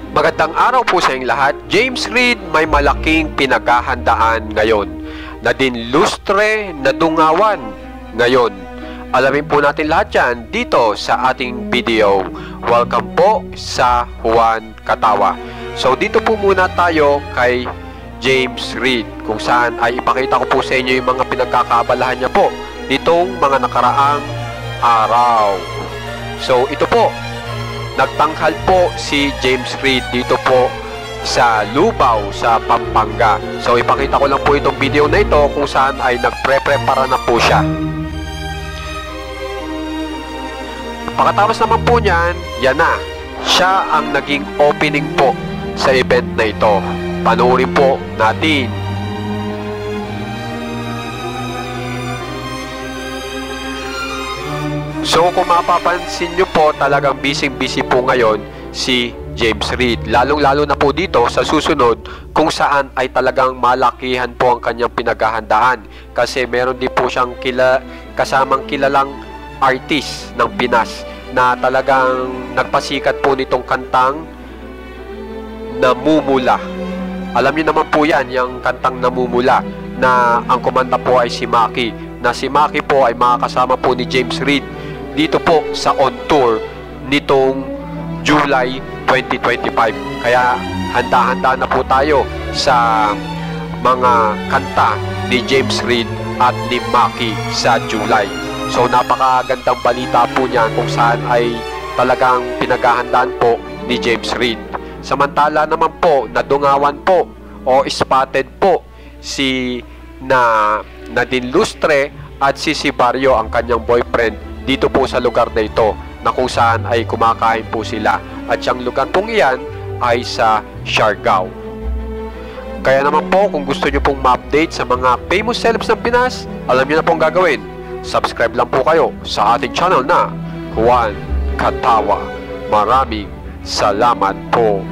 Magandang araw po sa inyong lahat. James Reid may malaking pinaghahandaan ngayon. Nadinlustre, nadungawan ngayon. Alamin po natin lahat yan dito sa ating video. Welcome po sa Juan Katawa. So dito po muna tayo kay James Reid, kung saan ay ipakita ko po sa inyo yung mga pinagkakaabalahan niya po nitong mga nakaraang araw. So ito po, nagtanghal po si James Reid dito po sa Lubao sa Pampanga. So ipakita ko lang po itong video na ito kung saan ay nagpre-prepara na po siya. Pagkatapos naman po niyan, yan na. Siya ang naging opening po sa event na ito. Panoorin po natin. So kung mapapansin nyo po, talagang busy po ngayon si James Reid. Lalong-lalo na po dito sa susunod kung saan ay talagang malakihan po ang kanyang pinaghahandaan. Kasi meron din po siyang kasamang kilalang artist ng Pinas na talagang nagpasikat po nitong kantang Namumula. Alam niyo naman po yan, yung kantang Namumula, na ang kumanta po ay si Maki. Na si Maki po ay makakasama po ni James Reid dito po sa on tour nitong July 2025. Kaya handa-handa na po tayo sa mga kanta ni James Reid at ni Maki sa July. So napakagandang balita po niyan kung saan ay talagang pinaghahandaan po ni James Reid. Samantala naman po, nadungawan po o spotted po si Nadine Lustre at si Barrio, ang kanyang boyfriend, dito po sa lugar na ito, na kung saan ay kumakain po sila. At siyang lugar pong iyan ay sa Siargao. Kaya naman po, kung gusto nyo pong ma-update sa mga famous celebs ng Pinas, alam nyo na pong gagawin. Subscribe lang po kayo sa ating channel na Juan Katawa. Maraming salamat po.